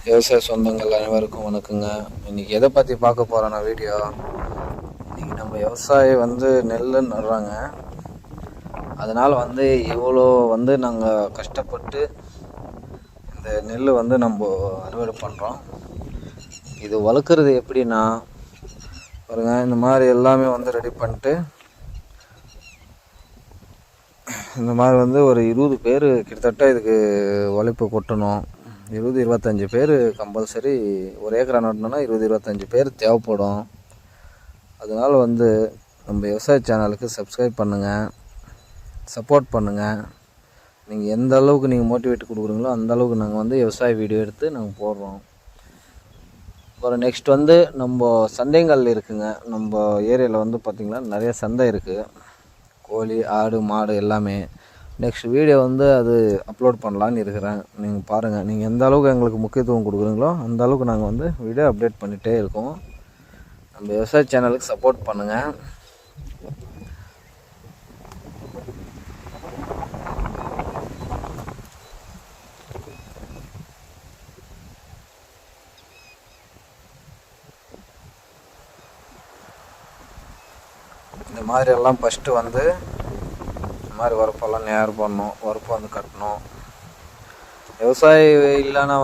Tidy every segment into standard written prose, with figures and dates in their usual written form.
விவசாய சொந்தங்கள் அனைவருக்கும் வணக்கங்க. இன்றைக்கி எதை பற்றி பார்க்க போகிறோன்னா வீடியோ, இன்றைக்கி நம்ம விவசாயி நெல் நடுறாங்க. அதனால் இவ்வளோ நாங்கள் கஷ்டப்பட்டு இந்த நெல் நம்ம அறுவடை பண்ணுறோம். இது வளர்க்குறது எப்படின்னா பாருங்க, இந்த மாதிரி எல்லாமே ரெடி பண்ணிட்டு இந்த மாதிரி ஒரு 20 பேர் கிட்டத்தட்ட இதுக்கு உழைப்பு கொட்டணும். 20-25 பேர் கம்பல்சரி. ஒரு ஏக்கரா நடணும்னா 20-25 பேர் தேவைப்படும். அதனால் நம்ம விவசாய சேனலுக்கு சப்ஸ்கிரைப் பண்ணுங்கள், சப்போர்ட் பண்ணுங்கள். நீங்கள் எந்த அளவுக்கு நீங்கள் மோட்டிவேட் கொடுக்குறீங்களோ அந்த அளவுக்கு நாங்கள் விவசாய வீடியோ எடுத்து நாங்கள் போடுறோம். அப்புறம் நெக்ஸ்ட் நம்ம சந்தைகள் இருக்குங்க. நம்ம ஏரியாவில் பார்த்திங்கன்னா நிறைய சந்தை இருக்குது. கோழி, ஆடு, மாடு எல்லாமே. நெக்ஸ்ட் வீடியோ அது அப்லோட் பண்ணலான்னு இருக்கிறேன். நீங்கள் பாருங்கள், நீங்கள் எந்த அளவுக்கு எங்களுக்கு முக்கியத்துவம் கொடுக்குறீங்களோ அந்த அளவுக்கு நாங்கள் வீடியோ அப்டேட் பண்ணிகிட்டே இருக்கோம். நம்ம விவசாய சேனலுக்கு சப்போர்ட் பண்ணுங்கள். இந்த மாதிரி எல்லாம் ஃபஸ்ட்டு இந்த மாதிரி வரப்பெல்லாம் நேர் பண்ணணும், வரப்பு கட்டணும். விவசாயி இல்லைன்னா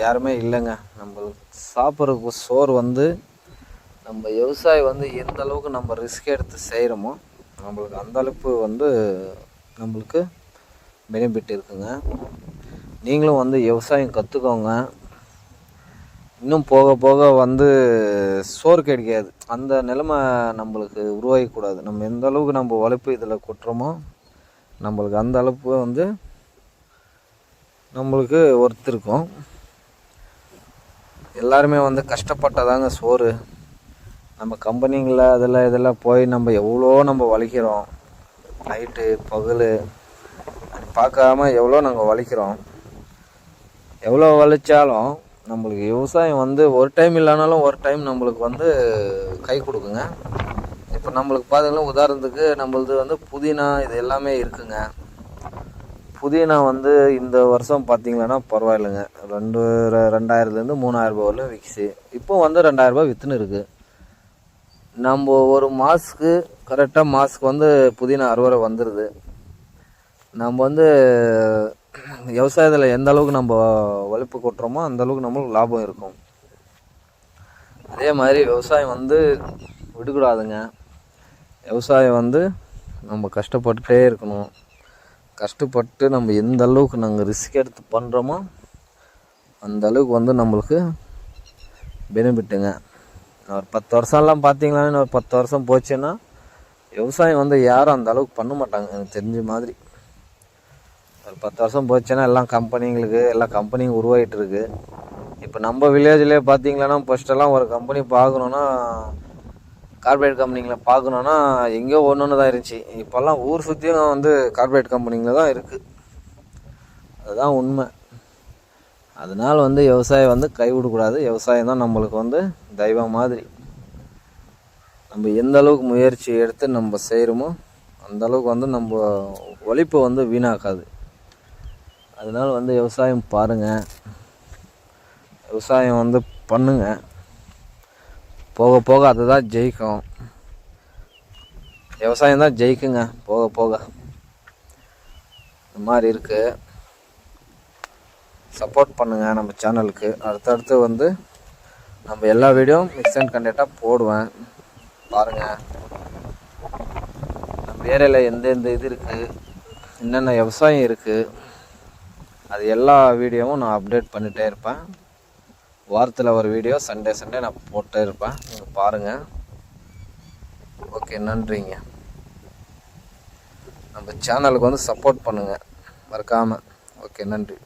யாருமே இல்லைங்க. நம்மளுக்கு சாப்பிட்றதுக்கு சோறு நம்ம விவசாயி எந்த அளவுக்கு நம்ம ரிஸ்க் எடுத்து செய்கிறோமோ நம்மளுக்கு அந்த அளவுக்கு நம்மளுக்கு பெனிஃபிட் இருக்குங்க. நீங்களும் விவசாயம் கற்றுக்கோங்க. இன்னும் போக போக சோறு கிடைக்காது, அந்த நிலைமை நம்மளுக்கு உருவாகக்கூடாது. நம்ம எந்த அளவுக்கு நம்ம உழைப்பு இதில் கொட்டுறோமோ நம்மளுக்கு அந்த அளவுக்கு நம்மளுக்கு ஒர்த் இருக்கும். எல்லாருமே கஷ்டப்பட்டதாங்க சோறு. நம்ம கம்பெனிங்களில் இதெல்லாம் போய் நம்ம எவ்வளோ நம்ம உழைக்கிறோம். நைட்டு பகல் பார்க்காம எவ்வளோ நாங்கள் உழைக்கிறோம். எவ்வளோ உழைச்சாலும் நம்மளுக்கு விவசாயம் ஒரு டைம் இல்லைனாலும் ஒரு டைம் நம்மளுக்கு கை கொடுக்குங்க. இப்போ நம்மளுக்கு பார்த்தீங்கன்னா உதாரணத்துக்கு நம்மளது புதினா இது எல்லாமே இருக்குங்க. புதினா இந்த வருஷம் பார்த்தீங்கன்னா பரவாயில்லைங்க, 2000-3000 வரலும் விற்கிச்சு. இப்போ 2000 விற்றுன்னு இருக்குது. நம்ம ஒரு மாதத்துக்கு கரெக்டாக மாதத்துக்கு புதினா அறுவடை வந்துடுது. நம்ம விவசாயத்தில் எந்த அளவுக்கு நம்ம உழைப்பு கொட்டுறோமோ அந்த அளவுக்கு நம்மளுக்கு லாபம் இருக்கும். அதே மாதிரி விவசாயம் விடக்கூடாதுங்க. விவசாயம் நம்ம கஷ்டப்பட்டுட்டே இருக்கணும். கஷ்டப்பட்டு நம்ம எந்த அளவுக்கு நாங்கள் ரிஸ்க் எடுத்து பண்ணுறோமோ அந்த அளவுக்கு நம்மளுக்கு பெனிஃபிட்டுங்க. ஒரு 10 வருஷம்லாம் பார்த்தீங்கன்னா, இன்னொரு 10 வருஷம் போச்சுன்னா விவசாயம் யாரும் அந்த அளவுக்கு பண்ண மாட்டாங்க எனக்கு தெரிஞ்ச மாதிரி. ஒரு 10 வருஷம் போச்சுன்னா எல்லாம் கம்பெனிங்க உருவாகிட்டு இருக்கு. இப்போ நம்ம வில்லேஜ்லேயே பார்த்தீங்கன்னா, ஃபஸ்ட்டெல்லாம் ஒரு கம்பெனி பார்க்கணுன்னா, கார்பரேட் கம்பெனிங்களை பார்க்கணுன்னா எங்கேயோ ஒன்று தான் இருந்துச்சு. இப்போல்லாம் ஊர் சுற்றியும் கார்பரேட் கம்பெனிங்களில் தான் இருக்குது. அதுதான் உண்மை. அதனால் விவசாயம் கைவிடக்கூடாது. விவசாயம் தான் நம்மளுக்கு தெய்வம் மாதிரி. நம்ம எந்த அளவுக்கு முயற்சி எடுத்து நம்ம செய்கிறோமோ அந்த அளவுக்கு நம்ம உழைப்பு வீணாக்காது. அதனால் விவசாயம் பாருங்கள், விவசாயம் பண்ணுங்க. போக போக அதுதான் ஜெயிக்கும். விவசாயம் தான் ஜெயிக்குங்க போக போக. இந்த மாதிரி இருக்குது. சப்போர்ட் பண்ணுங்கள் நம்ம சேனலுக்கு. அடுத்தடுத்து நம்ம எல்லா வீடியோவும் மிக்ஸ் அண்ட் கண்டென்ட்டாக போடுவேன், பாருங்கள். நம்ம ஏரியாவில் எந்தெந்த இது இருக்குது, என்னென்ன விவசாயம் இருக்குது, அது எல்லா வீடியோவும் நான் அப்டேட் பண்ணிகிட்டே இருப்பேன். வாரத்தில் ஒரு வீடியோ சண்டே நான் போட்டே இருப்பேன். நீங்கள் பாருங்கள். ஓகே, நன்றிங்க. நம்ம சேனலுக்கு சப்போர்ட் பண்ணுங்கள் மறக்காமல். ஓகே, நன்றி.